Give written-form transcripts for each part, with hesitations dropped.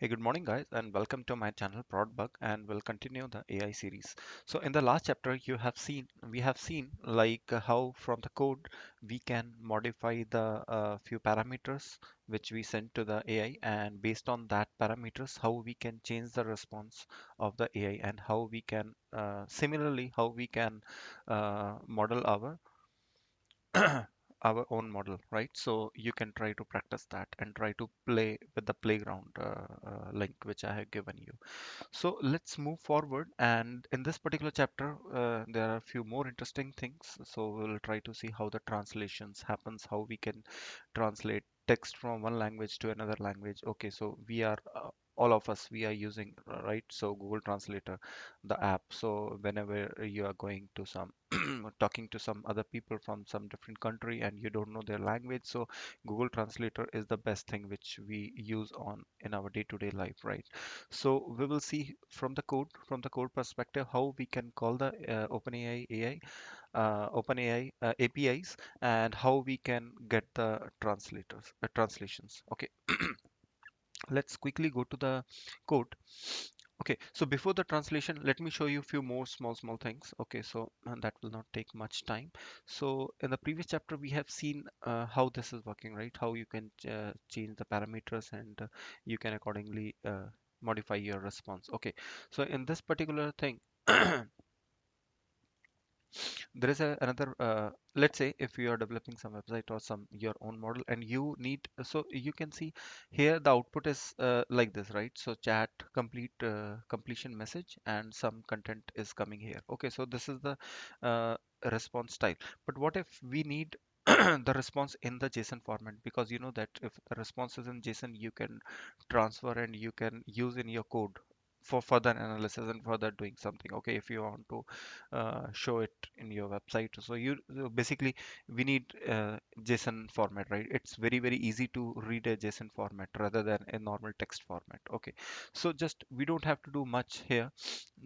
Hey, good morning, guys, and welcome to my channel Prodbug, and we'll continue the AI series. So, in the last chapter, we have seen how from the code we can modify the few parameters which we send to the AI, and based on that parameters, how we can change the response of the AI, and how we can similarly how we can model our our own model, right? So you can try to practice that and try to play with the playground link which I have given you. So let's move forward. And in this particular chapter, there are a few more interesting things. So we'll try to see how the translations happens, how we can translate text from one language to another language. Okay, so we are all of us we are using right, so Google Translator, the app. So whenever you are going to some talking to some other people from some different country and you don't know their language, so Google Translator is the best thing which we use on in our day-to-day life, right? So we will see from the code perspective how we can call the OpenAI APIs, and how we can get the translations. Okay, let's quickly go to the code. Okay, so before the translation, let me show you a few more small things. Okay, so that will not take much time. So in the previous chapter, we have seen how this is working, right? How you can change the parameters, and you can accordingly modify your response. Okay, so in this particular thing, there is another let's say if you are developing some website or some your own model, and you need, so you can see here the output is like this, right? So chat complete completion message and some content is coming here. Okay, so this is the uh, response style. But what if we need the response in the JSON format? Because you know that if the response is in JSON, you can transfer and you can use in your code for further analysis and further doing something. Okay, if you want to show it in your website. So basically we need JSON format, right? It's very easy to read a JSON format rather than a normal text format. Okay, so just we don't have to do much here.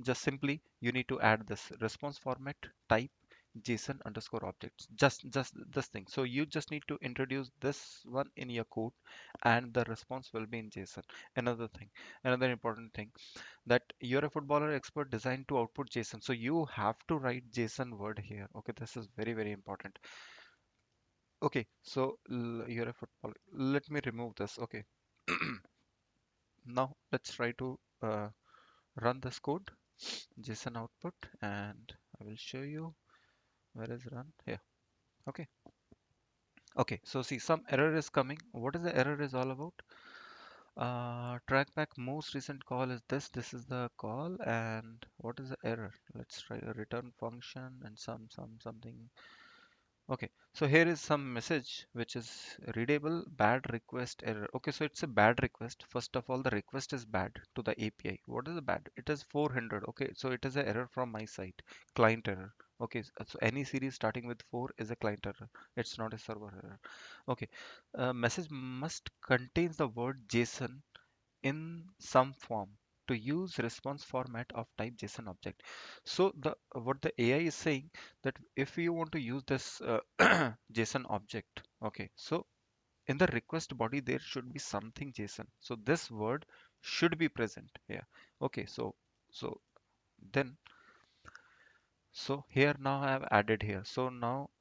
Just simply you need to add this response format type JSON underscore objects. Just this thing. So you just need to introduce this one in your code, and the response will be in JSON. Another thing, another important thing, that you're a footballer expert designed to output JSON. So you have to write JSON word here. Okay, this is very important. Okay, so you're a footballer. Let me remove this. Okay, now let's try to run this code, JSON output, and I will show you where is run here. Okay, okay. So see, some error is coming. What is the error is all about? Trackback most recent call is this. This is the call, and what is the error? Let's try a return function and something. Okay, so here is some message which is readable, bad request error. Okay, so it's a bad request. First of all, the request is bad to the API. What is the bad? It is 400. Okay, so it is an error from my side, client error. Okay, so any series starting with 4 is a client error. It's not a server error. Okay, message must contains the word JSON in some form to use response format of type JSON object. So the what the AI is saying, that if you want to use this JSON object, okay, so in the request body there should be something JSON. So this word should be present here. Okay, so then so here now I have added here. So now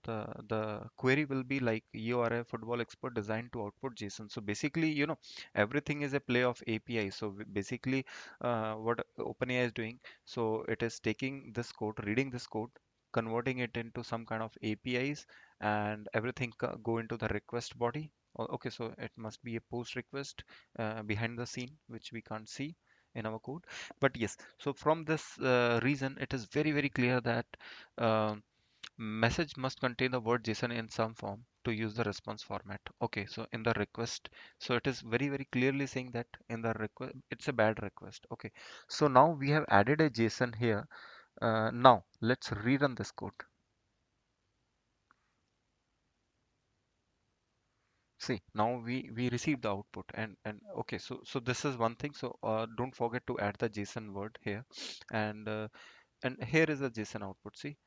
the query will be like, you are a football expert designed to output JSON. So basically, you know, everything is a play of API. So basically, what OpenAI is doing, so it is taking this code, reading this code, converting it into some kind of APIs, and everything go into the request body. Okay, so it must be a post request behind the scene, which we can't see in our code. But yes, so from this reason, it is very clear that um message must contain the word JSON in some form to use the response format. Okay, so in the request, so it is very clearly saying that in the request, it's a bad request. Okay, so now we have added a JSON here. Now let's rerun this code. See, now we receive the output, and okay, so this is one thing. So don't forget to add the JSON word here, and here is the JSON output. See,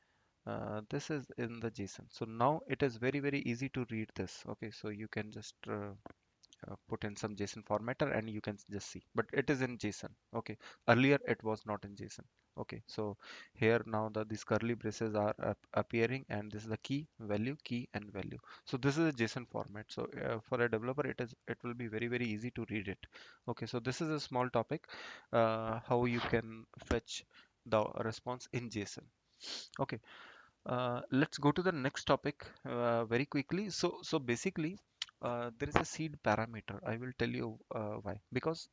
this is in the JSON. So now it is very easy to read this. Okay, so you can just put in some JSON formatter and you can just see, but it is in JSON. Okay, earlier it was not in JSON. Okay, so here now these curly braces are appearing, and this is the key and value. So this is a JSON format. So for a developer, it will be very easy to read it. Okay, so this is a small topic, how you can fetch the response in JSON. Okay, let's go to the next topic very quickly. So basically, there is a seed parameter. I will tell you why. Because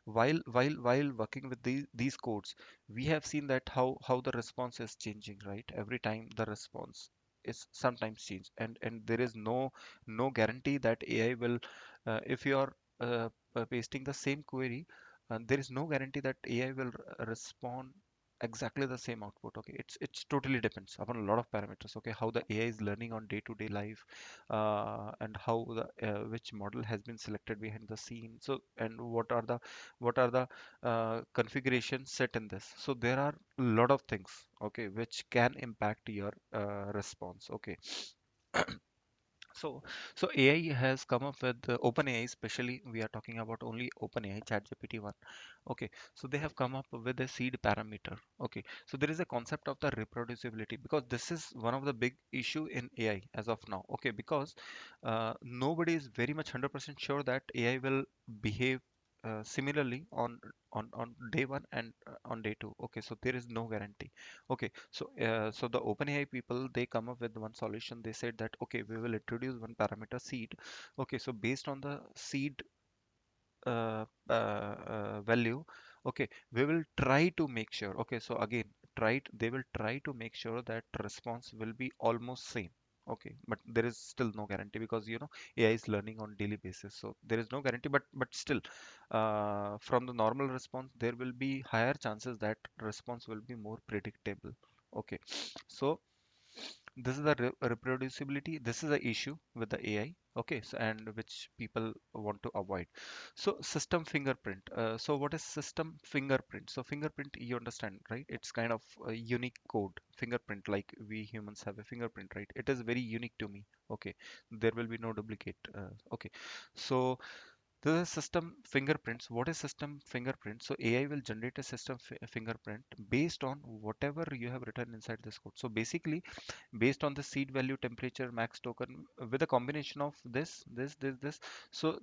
while working with these codes, we have seen that how the response is changing, right? Every time the response is sometimes changed, and there is no guarantee that AI will, if you are pasting the same query, there is no guarantee that AI will respond exactly the same output. Okay, it's totally depends upon a lot of parameters. Okay, how the AI is learning on day-to-day life, and how the which model has been selected behind the scene. So, and what are the configurations set in this. So there are a lot of things, okay, which can impact your response. Okay, so, so AI has come up with OpenAI, especially we are talking about only OpenAI ChatGPT one. Okay, so they have come up with a seed parameter. Okay, so there is a concept of the reproducibility, because this is one of the big issue in AI as of now. Okay, because nobody is very much 100% sure that AI will behave similarly on day one and on day two. Okay, so there is no guarantee. Okay, so the OpenAI people, they come up with one solution. They said that okay, we will introduce one parameter seed. Okay, so based on the seed value, okay, we will try to make sure. Okay, so again, they will try to make sure that response will be almost same. Okay, but there is still no guarantee, because AI is learning on daily basis, so there is no guarantee. But still, from the normal response, there will be higher chances that response will be more predictable. Okay, so this is the reproducibility. This is the issue with the AI. Okay, so, and which people want to avoid. So system fingerprint. So what is system fingerprint? So fingerprint, you understand, right? It's kind of a unique code. Fingerprint, like we humans have a fingerprint, right? It is very unique to me. Okay, there will be no duplicate. Okay, so this is system fingerprints. What is system fingerprint? So AI will generate a system fingerprint based on whatever you have written inside this code. So basically, based on the seed value, temperature, max token, with a combination of this, so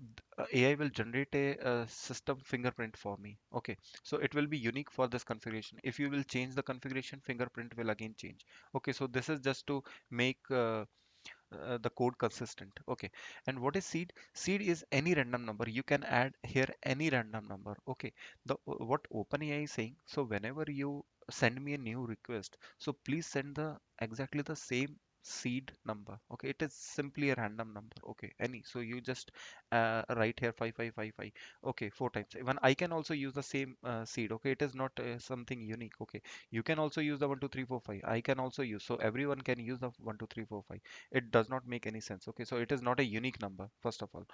AI will generate a system fingerprint for me. Okay, so it will be unique for this configuration. If you will change the configuration, fingerprint will again change. Okay, so this is just to make the code consistent. Okay, and what is seed? Seed is any random number. You can add here any random number. Okay, the what OpenAI is saying, so whenever you send me a new request, so please send the exactly the same seed number. Okay, it is simply a random number. Okay, any, so you just write here 5555. Okay, four times. Even I can also use the same seed. Okay, it is not something unique. Okay, you can also use the 12345. I can also use, so everyone can use the 12345. It does not make any sense. Okay, so it is not a unique number, first of all.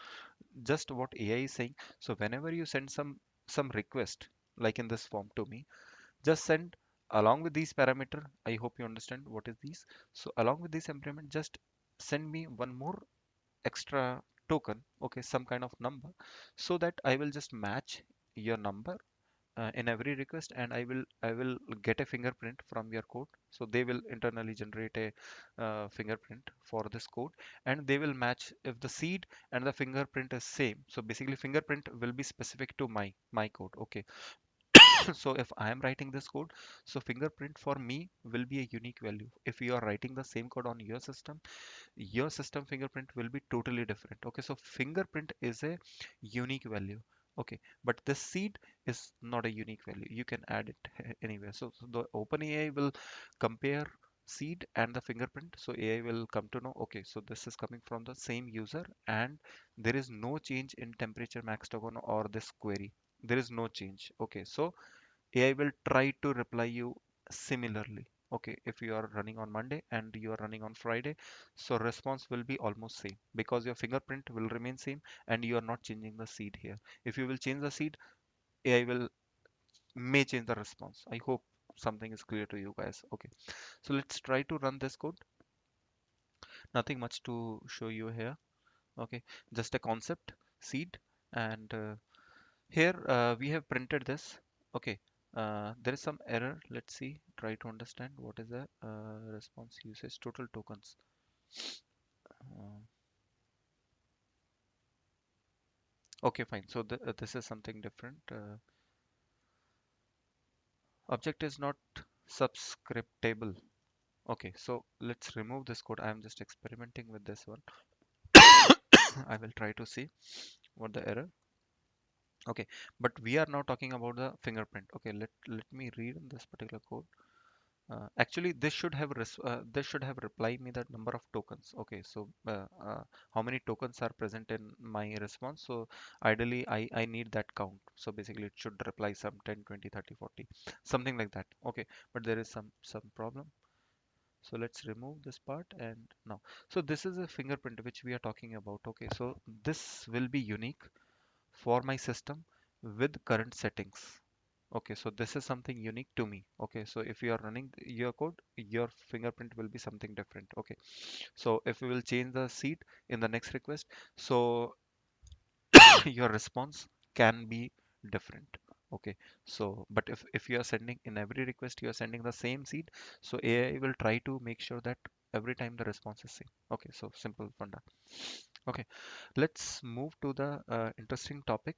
Just what AI is saying, so whenever you send some request, like in this form to me, just send along with these parameter. I hope you understand what is these. So along with this implement, just send me one more extra token. Okay, some kind of number, so that I will just match your number in every request, and I will get a fingerprint from your code. So they will internally generate a fingerprint for this code, and they will match if the seed and the fingerprint is same. So basically fingerprint will be specific to my code. Okay, so if I am writing this code, so fingerprint for me will be a unique value. If you are writing the same code on your system fingerprint will be totally different. Okay, so fingerprint is a unique value. Okay, but the seed is not a unique value. You can add it anywhere. So the OpenAI will compare seed and the fingerprint. So AI will come to know, okay, so this is coming from the same user, and there is no change in temperature, max token, or this query. There is no change. Okay, so AI will try to reply you similarly. Okay, if you are running on Monday and you are running on Friday, so response will be almost same, because your fingerprint will remain same and you are not changing the seed here. If you will change the seed, AI will may change the response. I hope something is clear to you guys. Okay, so let's try to run this code. Nothing much to show you here. Okay, just a concept. seed, and here we have printed this. Okay, there is some error. Let's see. Try to understand what is the response usage total tokens. Uh, okay, fine. So this is something different. Object is not subscriptable. Okay, so let's remove this code. I am just experimenting with this one. I will try to see what the error. Okay, but we are now talking about the fingerprint. Okay, let me read this particular code. Actually, this should have reply me the number of tokens. Okay, so how many tokens are present in my response? So ideally, I need that count. So basically, it should reply some 10, 20, 30, 40, something like that. Okay, but there is some problem. So let's remove this part and now. So this is a fingerprint which we are talking about. Okay, so this will be unique for my system with current settings. Okay, so this is something unique to me. Okay, so if you are running your code, your fingerprint will be something different. Okay, so if we will change the seed in the next request, so your response can be different. Okay, so but if you are sending in every request, you are sending the same seed, so AI will try to make sure that every time the response is same. Okay, so simple funda. Okay, let's move to the interesting topic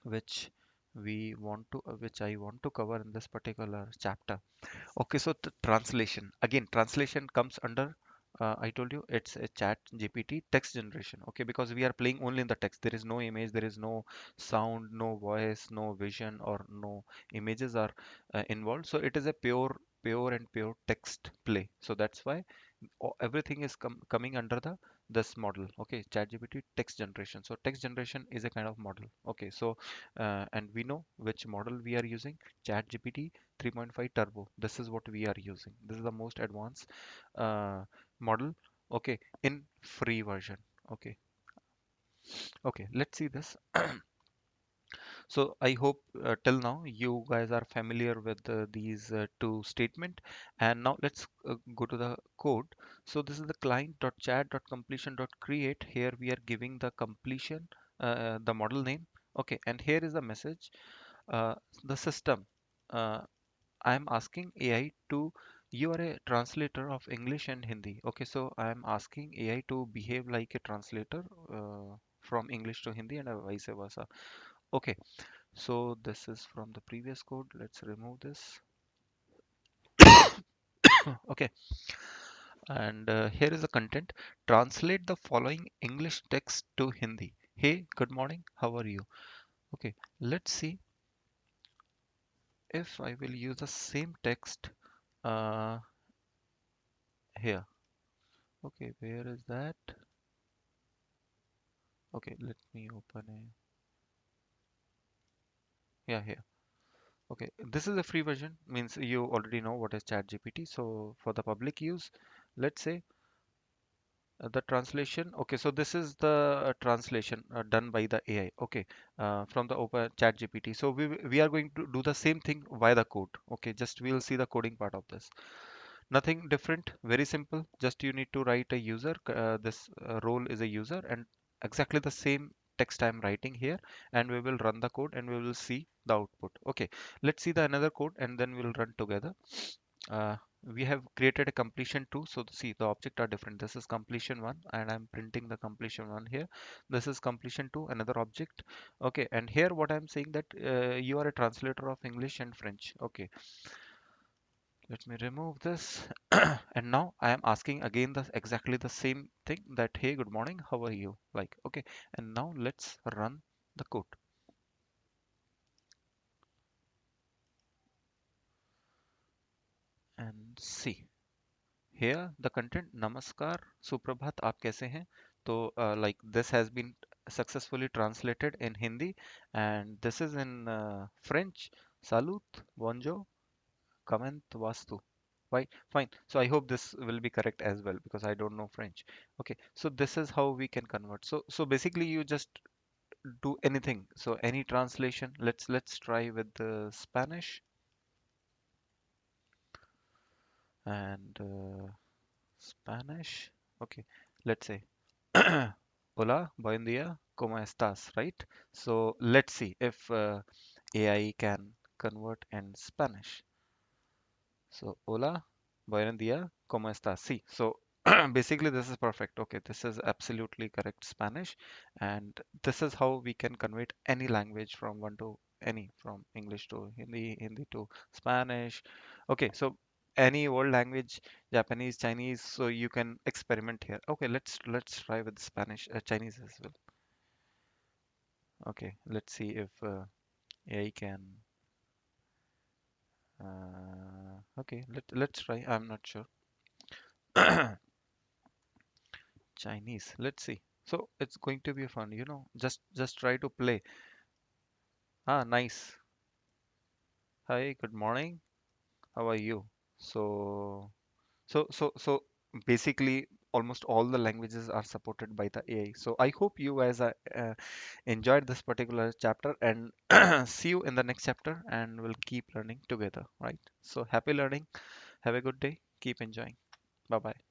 which which I want to cover in this particular chapter. Okay, so the translation. Again, translation comes under, I told you it's a chat GPT text generation. Okay, because we are playing only in the text. There is no image, there is no sound, no voice, no vision, or no images are involved. So it is a pure text play. So that's why everything is coming under this model. Okay, ChatGPT text generation. So text generation is a kind of model. Okay, so and we know which model we are using. ChatGPT 3.5 turbo. This is what we are using. This is the most advanced model. Okay, in free version. Okay, okay, let's see this. So I hope till now you guys are familiar with these two statement. And now let's go to the code. So this is the client.chat.completion.create. Here we are giving the completion, the model name. Okay, and here is the message. Uh, the system. I am asking AI to. You are a translator of English and Hindi. Okay, so I am asking AI to behave like a translator from English to Hindi and vice versa. Okay, so this is from the previous code. Let's remove this. Okay, and here is the content. Translate the following English text to Hindi. Hey, good morning. How are you? Okay, let's see if I will use the same text uh, here. Okay, where is that? Okay, let me open a. Yeah, here. Okay, this is a free version. Means you already know what is ChatGPT. So for the public use, let's say the translation. Okay, so this is the translation done by the AI. Okay, from the open chat GPT. So we are going to do the same thing via the code. Okay, just we'll see the coding part of this. Nothing different, very simple. Just you need to write a user. This role is a user, and exactly the same text I'm writing here, and we will run the code and we will see the output. Okay, let's see the another code and then we'll run together. We have created a completion two. So see the object are different. This is completion one and I'm printing the completion one here. This is completion two, another object. Okay, and here what I'm saying that you are a translator of English and French. Okay, let me remove this. And now I am asking again the exactly the same thing that hey, good morning, how are you? Like, okay, and now let's run the code and see. Here the content, Namaskar, Suprabhat, aap kaise hain? So like this has been successfully translated in Hindi and this is in French. Salut, bonjour, comment, vastu. Right, fine. So I hope this will be correct as well because I don't know French. Okay, so this is how we can convert. So basically you just do anything. So any translation. Let's try with the Spanish and Spanish. Okay, let's say. Hola, buen día, ¿cómo estás? Right? So let's see if AI can convert in Spanish. So, hola, buen día, ¿cómo estás? Sí. So, basically, this is perfect. Okay, this is absolutely correct Spanish, and this is how we can convert any language from one to any, from English to Hindi, Hindi to Spanish. Okay, so any world language, Japanese, Chinese, so you can experiment here. Okay, let's try with Spanish, Chinese as well. Okay, let's see if AI can. Okay, let's try. I'm not sure. Chinese. Let's see. So it's going to be fun, Just try to play. Ah, nice. Hi, good morning. How are you? So, so basically, almost all the languages are supported by the AI. So I hope you guys enjoyed this particular chapter and see you in the next chapter, and we'll keep learning together, right? So happy learning. Have a good day. Keep enjoying. Bye bye.